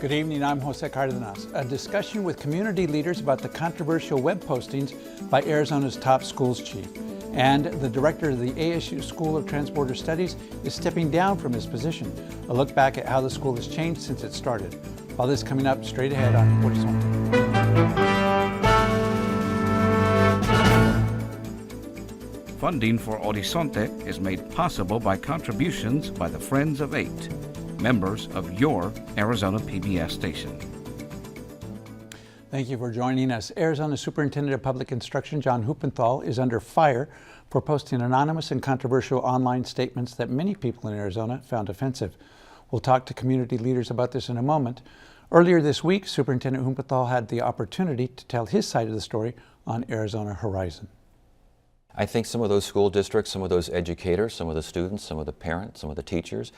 Good evening, I'm Jose Cardenas. A discussion with community leaders about the controversial web postings by Arizona's top schools chief. And the director of the ASU School of Transborder Studies is stepping down from his position. A look back at how the school has changed since it started. All this coming up straight ahead on Horizonte. Funding for Horizonte is made possible by contributions by the Friends of Eight, members of your Arizona PBS station. Thank you for joining us. Arizona Superintendent of Public Instruction John Huppenthal is under fire for posting anonymous and controversial online statements that many people in Arizona found offensive. We'll talk to community leaders about this in a moment. Earlier this week, Superintendent Huppenthal had the opportunity to tell his side of the story on Arizona Horizon. I think some of those school districts, some of those educators, some of the students, some of the parents, some of the teachers,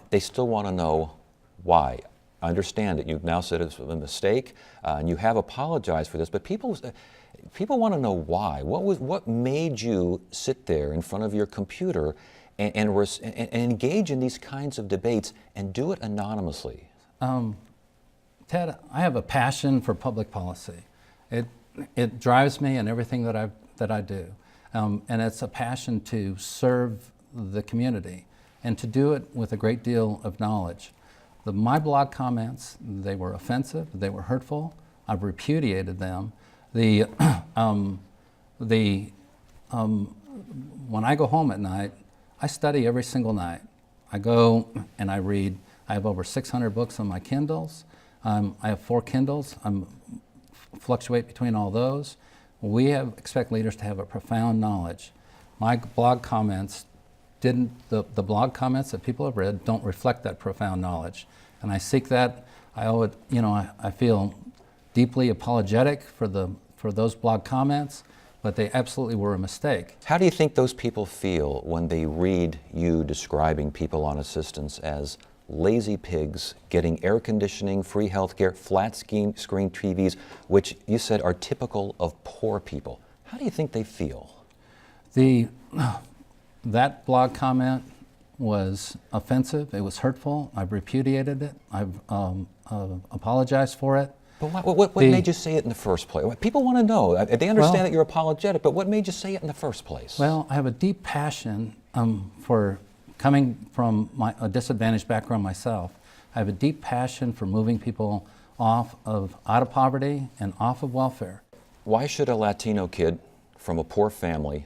they still want to know why. I understand that you've now said it's a mistake and you have apologized for this, but people want to know why. What made you sit there in front of your computer and engage in these kinds of debates and do it anonymously? Ted, I have a passion for public policy. It drives me in everything that I do. And it's a passion to serve the community and to do it with a great deal of knowledge. My blog comments, they were offensive, they were hurtful. I've repudiated them. When I go home at night, I study every single night. I go and I read. I have over 600 books on my Kindles. I have 4 Kindles. I fluctuate between all those. We expect leaders to have a profound knowledge. My blog comments the blog comments that people have read don't reflect that profound knowledge. And I seek that. I owe it, I feel deeply apologetic for those blog comments, but they absolutely were a mistake. How do you think those people feel when they read you describing people on assistance as lazy pigs, getting air conditioning, free health care, flat screen TVs, which you said are typical of poor people? How do you think they feel? That blog comment was offensive. It was hurtful. I've repudiated it. I've apologized for it. But what made you say it in the first place? People want to know. They understand that you're apologetic, but what made you say it in the first place? Well, I have a deep passion for coming from a disadvantaged background myself. I have a deep passion for moving people out of poverty and off of welfare. Why should a Latino kid from a poor family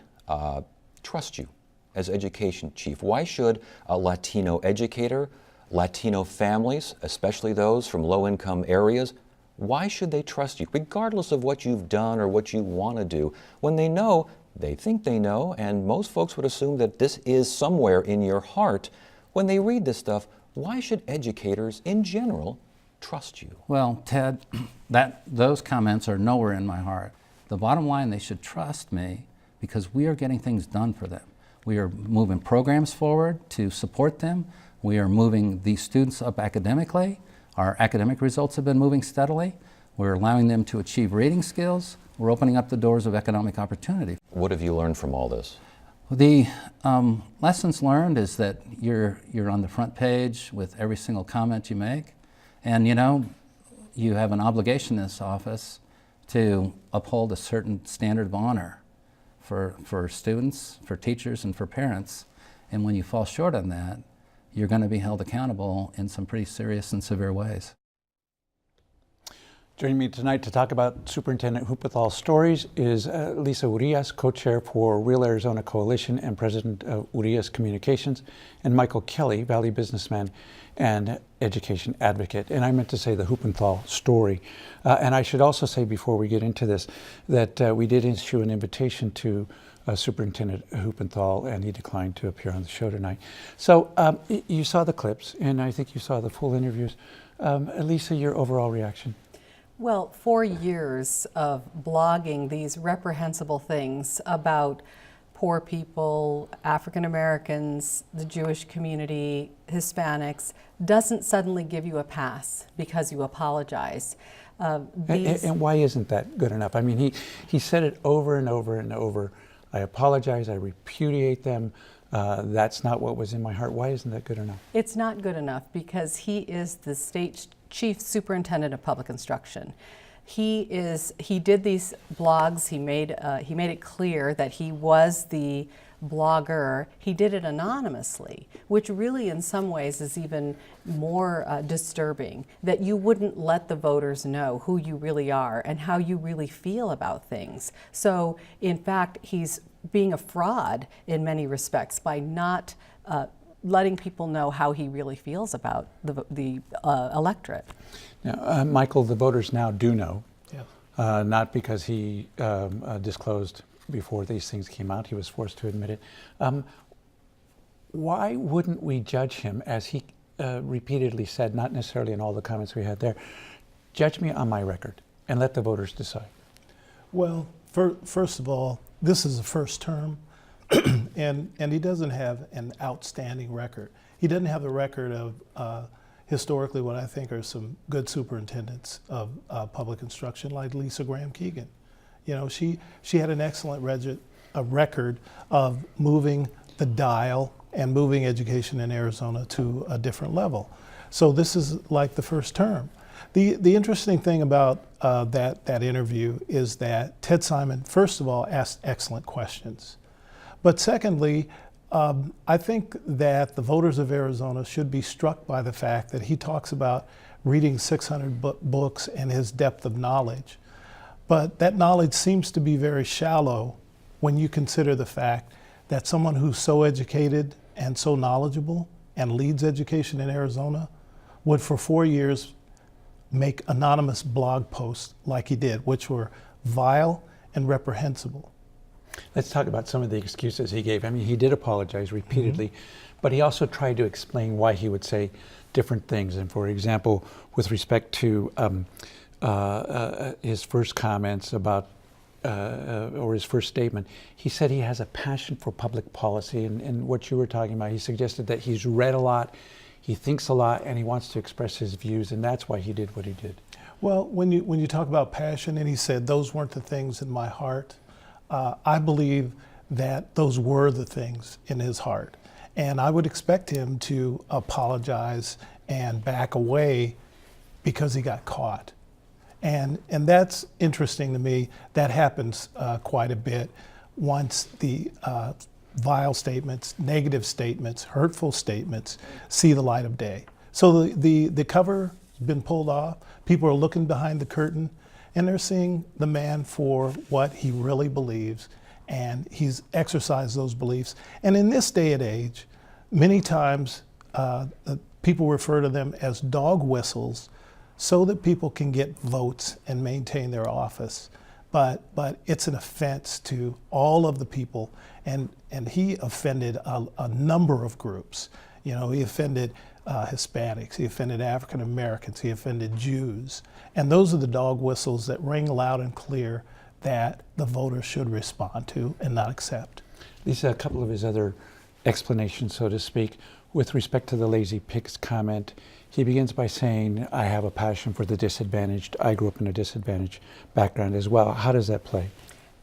trust you as education chief? Why should a Latino educator, Latino families, especially those from low-income areas, why should they trust you, regardless of what you've done or what you want to do, when they think they know, and most folks would assume that this is somewhere in your heart? When they read this stuff, why should educators in general trust you? Well, Ted, those comments are nowhere in my heart. The bottom line, they should trust me because we are getting things done for them. We are moving programs forward to support them. We are moving these students up academically. Our academic results have been moving steadily. We're allowing them to achieve reading skills. We're opening up the doors of economic opportunity. What have you learned from all this? The lessons learned is that you're on the front page with every single comment you make. And you have an obligation in this office to uphold a certain standard of honor for students, for teachers, and for parents. And when you fall short on that, you're going to be held accountable in some pretty serious and severe ways. Joining me tonight to talk about Superintendent Huppenthal's stories is Lisa Urias, co-chair for Real Arizona Coalition and president of Urias Communications, and Michael Kelly, Valley businessman and education advocate. And I meant to say the Huppenthal story. And I should also say before we get into this that we did issue an invitation to Superintendent Huppenthal, and he declined to appear on the show tonight. So you saw the clips, and I think you saw the full interviews. Lisa, your overall reaction? Well, 4 years of blogging these reprehensible things about poor people, African Americans, the Jewish community, Hispanics, doesn't suddenly give you a pass because you apologize. And why isn't that good enough? I mean, he said it over and over and over. I apologize, I repudiate them. That's not what was in my heart. Why isn't that good enough? It's not good enough because he is the state Chief Superintendent of Public Instruction. He did these blogs. He made it clear that he was the blogger. He did it anonymously, which really in some ways is even more disturbing, that you wouldn't let the voters know who you really are and how you really feel about things. So in fact, he's being a fraud in many respects by not letting people know how he really feels about the electorate. Now, Michael, the voters now do know, Yeah. not because he disclosed before these things came out. He was forced to admit it. Why wouldn't we judge him, as he repeatedly said, not necessarily in all the comments we had there, judge me on my record and let the voters decide? Well, first of all, this is a first term, and he doesn't have an outstanding record. He doesn't have the record of historically what I think are some good superintendents of public instruction, like Lisa Graham Keegan. You know, she had an excellent record of moving the dial and moving education in Arizona to a different level. So this is like the first term. The interesting thing about that interview is that Ted Simon, first of all, asked excellent questions. But secondly, I think that the voters of Arizona should be struck by the fact that he talks about reading 600 books and his depth of knowledge. But that knowledge seems to be very shallow when you consider the fact that someone who's so educated and so knowledgeable and leads education in Arizona would for 4 years make anonymous blog posts like he did, which were vile and reprehensible. Let's talk about some of the excuses he gave. I mean, he did apologize repeatedly, but he also tried to explain why he would say different things. And for example, with respect to his first comments about, or his first statement, he said he has a passion for public policy, and what you were talking about, he suggested that he's read a lot, he thinks a lot, and he wants to express his views, and that's why he did what he did. Well, when you talk about passion, and he said those weren't the things in my heart, I believe that those were the things in his heart. And I would expect him to apologize and back away because he got caught. And that's interesting to me. That happens quite a bit once the vile statements, negative statements, hurtful statements see the light of day. So the cover has been pulled off. People are looking behind the curtain, and they're seeing the man for what he really believes, and he's exercised those beliefs. And in this day and age, many times people refer to them as dog whistles so that people can get votes and maintain their office. But it's an offense to all of the people, and he offended a number of groups. You know, he offended Hispanics, he offended African Americans, he offended Jews. And those are the dog whistles that ring loud and clear that the voters should respond to and not accept. Lisa, a couple of his other explanations, so to speak, with respect to the lazy pigs comment, he begins by saying, I have a passion for the disadvantaged. I grew up in a disadvantaged background as well. How does that play?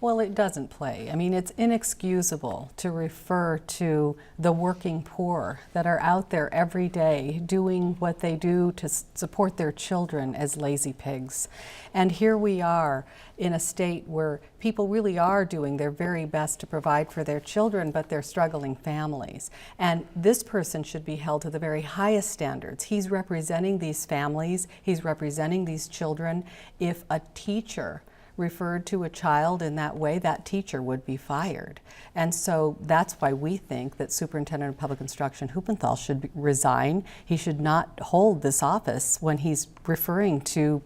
Well, it doesn't play. I mean, it's inexcusable to refer to the working poor that are out there every day doing what they do to support their children as lazy pigs. And here we are in a state where people really are doing their very best to provide for their children, but they're struggling families. And this person should be held to the very highest standards. He's representing these families, he's representing these children. If a teacher referred to a child in that way, that teacher would be fired. And so that's why we think that Superintendent of Public Instruction Huppenthal should resign. He should not hold this office when he's referring to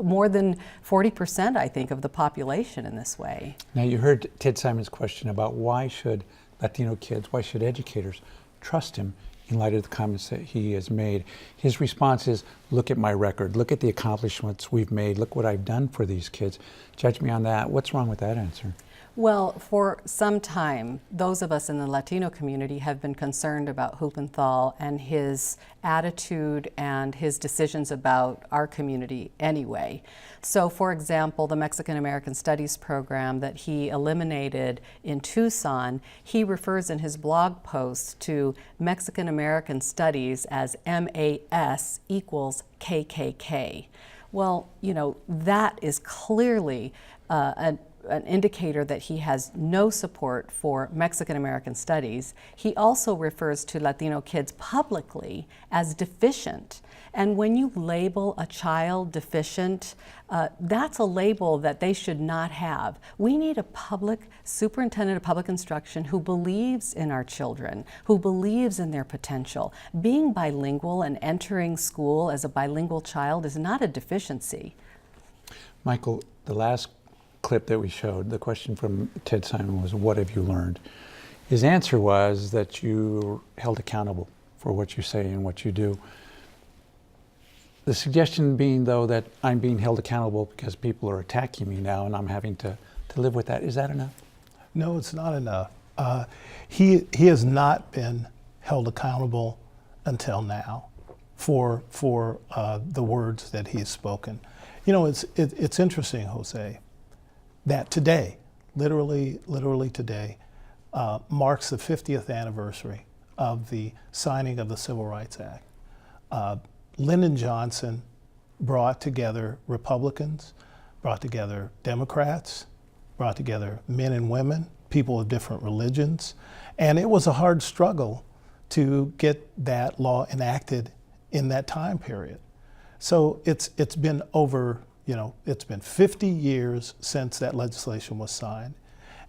more than 40%, I think, of the population in this way. Now, you heard Ted Simon's question about why should Latino kids, why should educators trust him in light of the comments that he has made. His response is, look at my record, look at the accomplishments we've made, look what I've done for these kids. Judge me on that. What's wrong with that answer? Well, for some time, those of us in the Latino community have been concerned about Huppenthal and his attitude and his decisions about our community anyway. So, for example, the Mexican American Studies program that he eliminated in Tucson, he refers in his blog post to Mexican American Studies as MAS equals KKK. Well, you know, that is clearly an indicator that he has no support for Mexican American studies. He also refers to Latino kids publicly as deficient. And when you label a child deficient, that's a label that they should not have. We need a public superintendent of public instruction who believes in our children, who believes in their potential. Being bilingual and entering school as a bilingual child is not a deficiency. Michael, the last clip that we showed, the question from Ted Simon was, what have you learned? His answer was that you're held accountable for what you say and what you do. The suggestion being, though, that I'm being held accountable because people are attacking me now and I'm having to live with that. Is that enough? No, it's not enough. He has not been held accountable until now for the words that he's spoken. You know, it's interesting, Jose, that today, literally today, marks the 50th anniversary of the signing of the Civil Rights Act. Lyndon Johnson brought together Republicans, brought together Democrats, brought together men and women, people of different religions, and it was a hard struggle to get that law enacted in that time period. So it's been over, you know, it's been 50 years since that legislation was signed.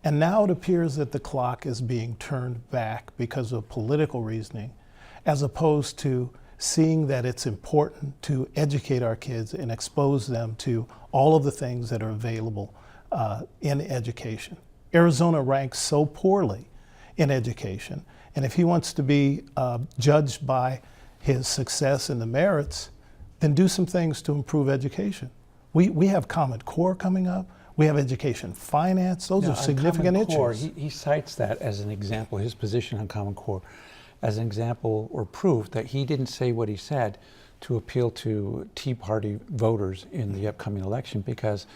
And now it appears that the clock is being turned back because of political reasoning, as opposed to seeing that it's important to educate our kids and expose them to all of the things that are available in education. Arizona ranks so poorly in education. And if he wants to be judged by his success in the merits, then do some things to improve education. We have Common Core coming up. We have education finance. Those are significant Common Core, issues. he cites that as an example, his position on Common Core, as an example or proof that he didn't say what he said to appeal to Tea Party voters in the upcoming election because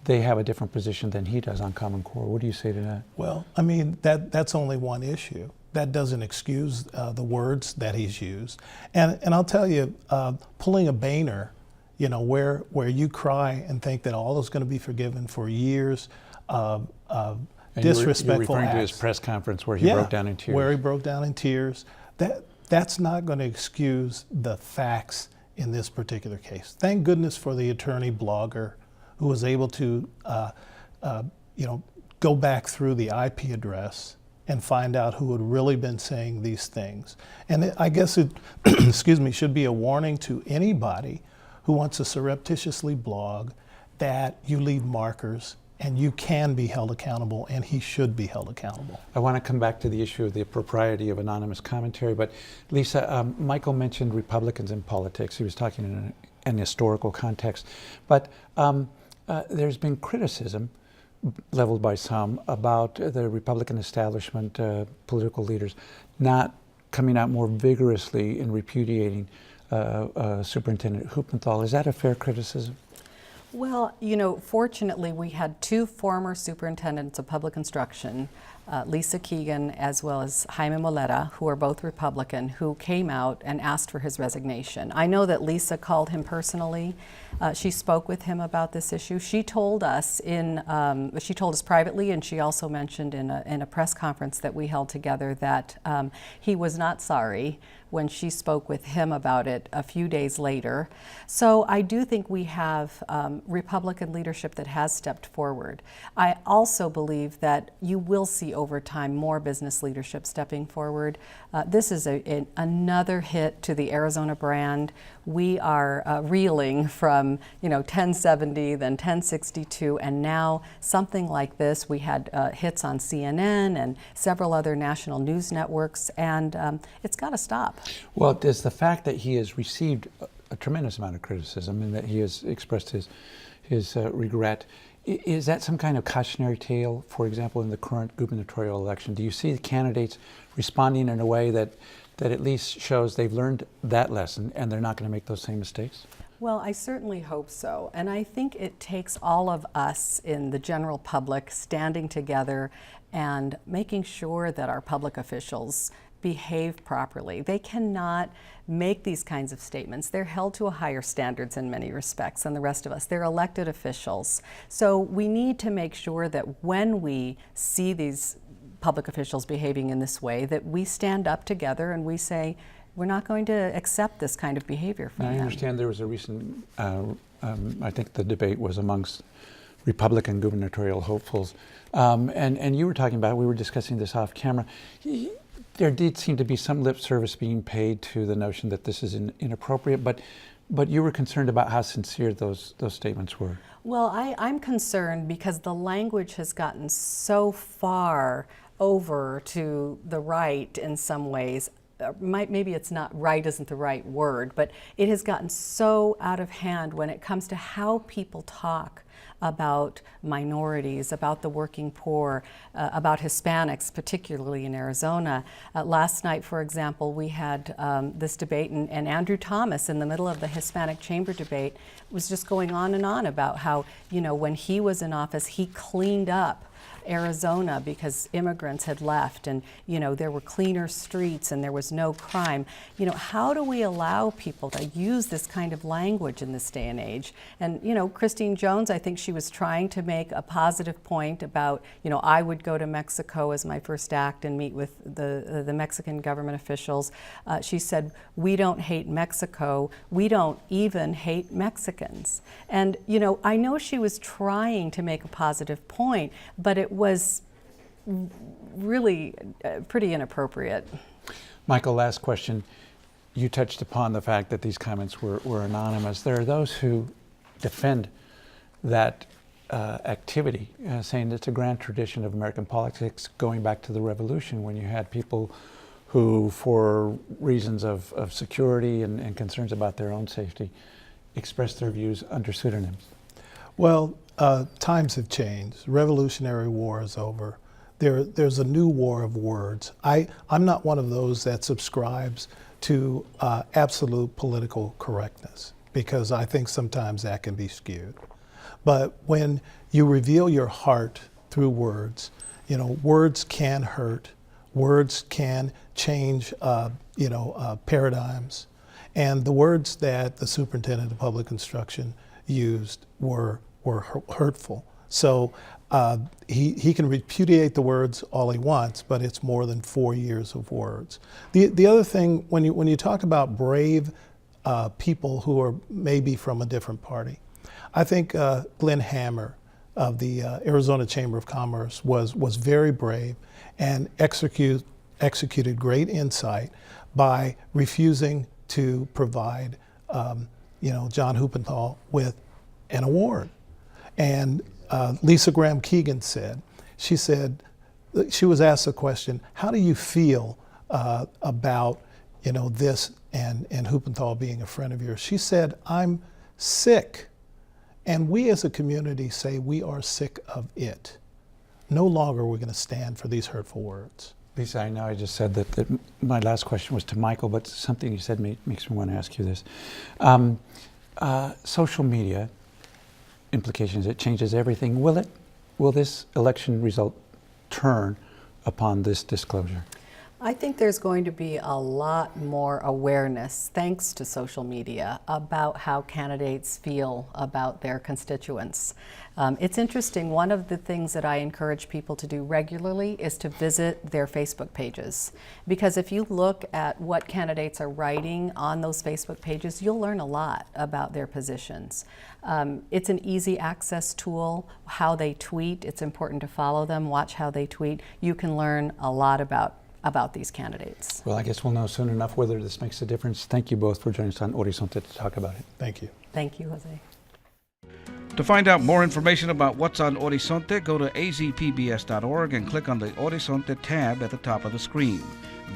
they have a different position than he does on Common Core. What do you say to that? Well, I mean, that's only one issue. That doesn't excuse the words that he's used. And I'll tell you, pulling a Boehner, you know, where you cry and think that all is going to be forgiven for years of disrespectful you're referring acts. to his press conference where he broke down in tears. Where he broke down in tears. That's not going to excuse the facts in this particular case. Thank goodness for the attorney blogger who was able to, you know, go back through the IP address and find out who had really been saying these things. And I guess it, excuse me, should be a warning to anybody who wants to surreptitiously blog that you leave markers and you can be held accountable, and he should be held accountable. I want to come back to the issue of the propriety of anonymous commentary, but Lisa, Michael mentioned Republicans in politics. He was talking in an historical context, but there's been criticism leveled by some about the Republican establishment, political leaders, not coming out more vigorously in repudiating Superintendent Huppenthal. Is that a fair criticism? Well, you know, fortunately, we had two former superintendents of public instruction, Lisa Keegan as well as Jaime Molera, who are both Republican, who came out and asked for his resignation. I know that Lisa called him personally. She spoke with him about this issue. She told us she told us privately, and she also mentioned in a press conference that we held together that he was not sorry when she spoke with him about it a few days later. So I do think we have Republican leadership that has stepped forward. I also believe that you will see over time more business leadership stepping forward. This is another hit to the Arizona brand. We are reeling from 1070, then 1062, and now something like this. We had hits on CNN and several other national news networks, and it's got to stop. Well, does the fact that he has received a tremendous amount of criticism and that he has expressed his regret, Is that some kind of cautionary tale, for example, in the current gubernatorial election? Do you see the candidates responding in a way that at least shows they've learned that lesson and they're not going to make those same mistakes? Well, I certainly hope so. And I think it takes all of us in the general public standing together and making sure that our public officials behave properly. They cannot make these kinds of statements. They're held to a higher standards in many respects than the rest of us. They're elected officials. So we need to make sure that when we see these public officials behaving in this way, that we stand up together and we say, we're not going to accept this kind of behavior from Now, I them. understand there was a recent, I think the debate was amongst Republican gubernatorial hopefuls. And you were talking about, we were discussing this off camera, there did seem to be some lip service being paid to the notion that this is inappropriate, but you were concerned about how sincere those statements were. Well, I'm concerned because the language has gotten so far over to the right in some ways. Maybe it's not right, isn't the right word, but it has gotten so out of hand when it comes to how people talk about minorities, about the working poor, about Hispanics, particularly in Arizona. Last night, for example, we had this debate, and Andrew Thomas, in the middle of the Hispanic Chamber debate, was just going on and on about how, you know, when he was in office, he cleaned up Arizona because immigrants had left, and you know, there were cleaner streets and there was no crime. You know, how do we allow people to use this kind of language in this day and age? And you know, Christine Jones, I think she was trying to make a positive point about, you know, I would go to Mexico as my first act and meet with the Mexican government officials. She said, we don't hate Mexico, we don't even hate Mexicans. And you know, I know she was trying to make a positive point, but it was really pretty inappropriate. Michael, last question. You touched upon the fact that these comments were anonymous. There are those who defend that activity, saying it's a grand tradition of American politics going back to the Revolution, when you had people who, for reasons of security and concerns about their own safety, expressed their views under pseudonyms. Well, times have changed. Revolutionary War is over. There's a new war of words. I'm not one of those that subscribes to absolute political correctness, because I think sometimes that can be skewed. But when you reveal your heart through words, you know, words can hurt. Words can change, paradigms. And the words that the superintendent of public instruction used were hurtful. So he can repudiate the words all he wants, but it's more than 4 years of words. The other thing, when you talk about brave people who are maybe from a different party, I think Glenn Hammer of the Arizona Chamber of Commerce was very brave and executed great insight by refusing to provide John Huppenthal with an award. And Lisa Graham Keegan said, she was asked the question, how do you feel about this and Huppenthal being a friend of yours? She said, I'm sick. And we as a community say we are sick of it. No longer are we going to stand for these hurtful words. Lisa, I know I just said that my last question was to Michael, but something you said makes me want to ask you this. Social media implications, it changes everything. Will this election result turn upon this disclosure? I think there's going to be a lot more awareness, thanks to social media, about how candidates feel about their constituents. It's interesting, one of the things that I encourage people to do regularly is to visit their Facebook pages. Because if you look at what candidates are writing on those Facebook pages, you'll learn a lot about their positions. It's an easy access tool. How they tweet, it's important to follow them, watch how they tweet. You can learn a lot about these candidates. Well, I guess we'll know soon enough whether this makes a difference. Thank you both for joining us on Horizonte to talk about it. Thank you. Thank you, Jose. To find out more information about what's on Horizonte, go to azpbs.org and click on the Horizonte tab at the top of the screen.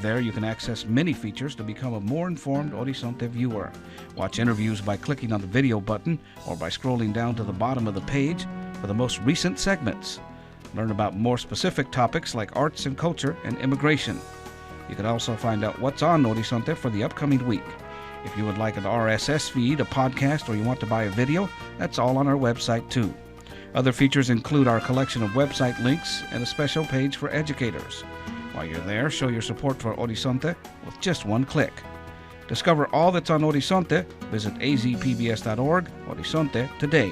There you can access many features to become a more informed Horizonte viewer. Watch interviews by clicking on the video button or by scrolling down to the bottom of the page, for the most recent segments. Learn about more specific topics like arts and culture and immigration. You can also find out what's on Horizonte for the upcoming week. If you would like an RSS feed, a podcast, or you want to buy a video, that's all on our website too. Other features include our collection of website links and a special page for educators. While you're there, show your support for Horizonte with just one click. Discover all that's on Horizonte. Visit azpbs.org, Horizonte today.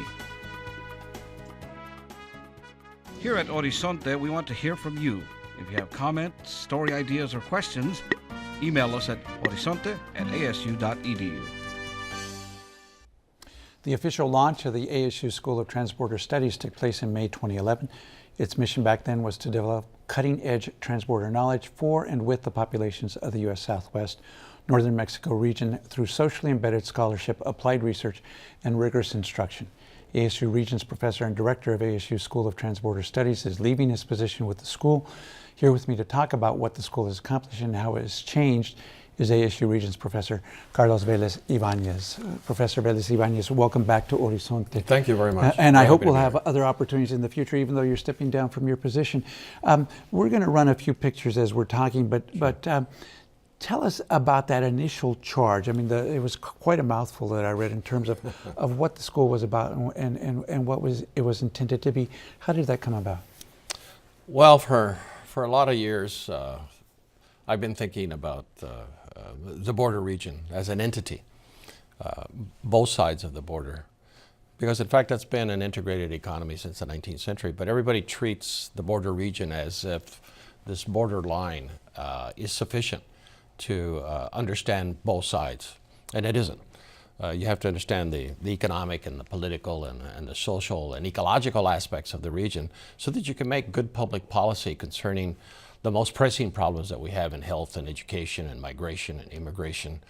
Here at Horizonte, we want to hear from you. If you have comments, story ideas, or questions, email us at horizonte@asu.edu. The official launch of the ASU School of Transborder Studies took place in May 2011. Its mission back then was to develop cutting-edge transborder knowledge for and with the populations of the U.S. Southwest, Northern Mexico region through socially embedded scholarship, applied research, and rigorous instruction. ASU Regents Professor and Director of ASU School of Transborder Studies is leaving his position with the school. Here with me to talk about what the school has accomplished and how it has changed is ASU Regents Professor Carlos Velez Ibanez. Professor Velez Ibanez, welcome back to Horizonte. Thank you very much. And I hope Happy to we'll be have here. other opportunities in the future, even though you're stepping down from your position. We're going to run a few pictures as we're talking, but tell us about that initial charge. I mean, it was quite a mouthful that I read in terms of what the school was about and what it was intended to be. How did that come about? Well, for a lot of years, I've been thinking about the border region as an entity, both sides of the border, because in fact that's been an integrated economy since the 19th century, but everybody treats the border region as if this border line is sufficient to understand both sides, and it isn't. You have to understand the economic and the political and the social and ecological aspects of the region so that you can make good public policy concerning the most pressing problems that we have in health and education and migration and immigration,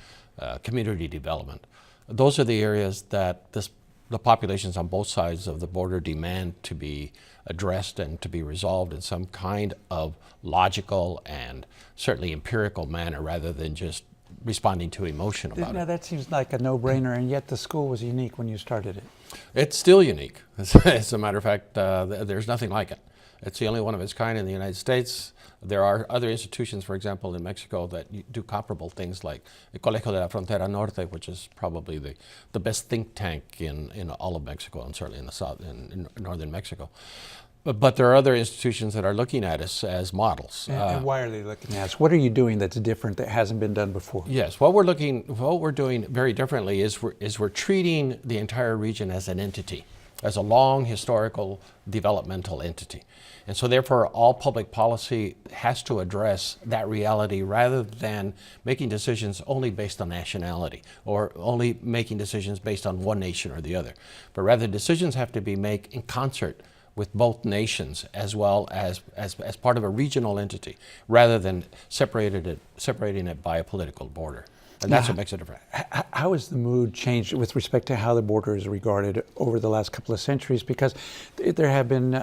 community development. Those are the areas that the populations on both sides of the border demand to be addressed and to be resolved in some kind of logical and certainly empirical manner rather than just responding to emotion about Now, it. that seems like a no-brainer, and yet the school was unique when you started it. It's still unique. As a matter of fact, there's nothing like it. It's the only one of its kind in the United States. There are other institutions, for example, in Mexico that do comparable things like the Colegio de la Frontera Norte, which is probably the best think tank in all of Mexico and certainly in the south, in northern Mexico. But there are other institutions that are looking at us as models. And why are they looking at us? What are you doing that's different that hasn't been done before? Yes, what we're doing very differently is we're treating the entire region as an entity, as a long historical developmental entity. And so therefore all public policy has to address that reality rather than making decisions only based on nationality or only making decisions based on one nation or the other. But rather decisions have to be made in concert with both nations as well as part of a regional entity rather than separating it by a political border. And that's what makes it different. How has the mood changed with respect to how the border is regarded over the last couple of centuries? Because there have been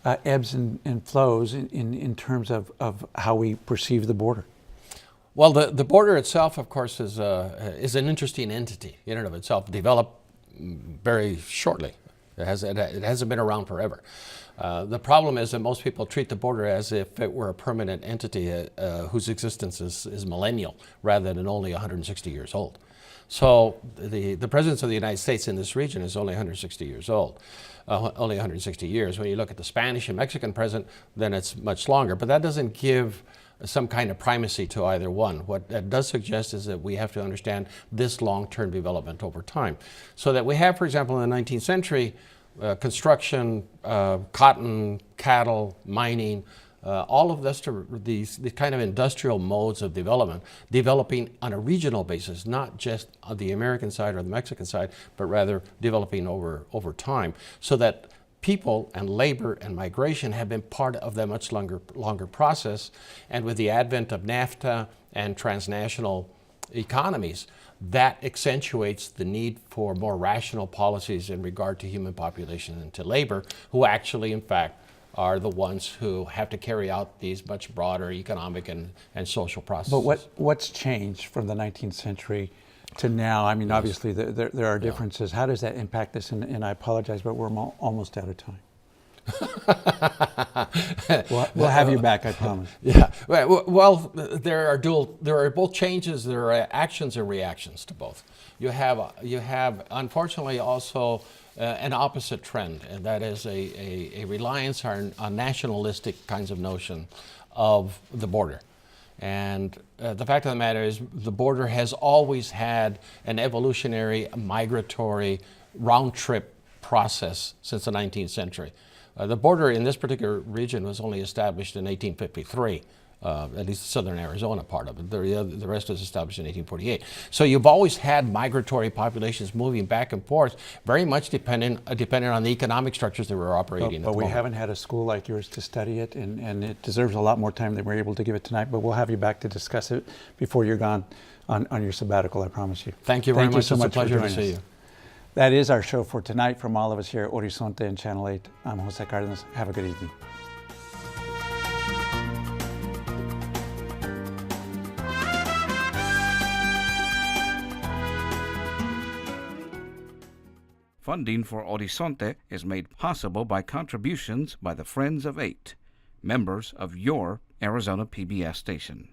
ebbs and flows in terms of how we perceive the border. Well, the border itself, of course, is an interesting entity in and of itself, developed very shortly. It hasn't been around forever. The problem is that most people treat the border as if it were a permanent entity whose existence is millennial rather than only 160 years old. So the presence of the United States in this region is only 160 years old, only 160 years. When you look at the Spanish and Mexican present, then it's much longer. But that doesn't give some kind of primacy to either one. What that does suggest is that we have to understand this long-term development over time. So that we have, for example, in the 19th century, construction, cotton, cattle, mining, all of these kind of industrial modes of development, developing on a regional basis, not just on the American side or the Mexican side, but rather developing over time, so that people and labor and migration have been part of that much longer process. And with the advent of NAFTA and transnational economies, that accentuates the need for more rational policies in regard to human population and to labor, who actually, in fact, are the ones who have to carry out these much broader economic and social processes. But what's changed from the 19th century to now? I mean, obviously there are differences. How does that impact us? And I apologize, but we're almost out of time. We'll have you back, I promise. Yeah. Well, there are both changes. There are actions and reactions to both. You have unfortunately also an opposite trend, and that is a reliance on nationalistic kinds of notion of the border. And the fact of the matter is, the border has always had an evolutionary, migratory, round-trip process since the 19th century. The border in this particular region was only established in 1853, at least the southern Arizona part of it. The rest was established in 1848. So you've always had migratory populations moving back and forth, very much dependent on the economic structures that were operating. But we haven't had a school like yours to study it, and it deserves a lot more time than we're able to give it tonight. But we'll have you back to discuss it before you're gone on your sabbatical, I promise you. Thank you very much. So It's much a pleasure for to joining see us. you. That is our show for tonight. From all of us here at Horizonte and Channel 8, I'm Jose Cardenas. Have a good evening. Funding for Horizonte is made possible by contributions by the Friends of 8, members of your Arizona PBS station.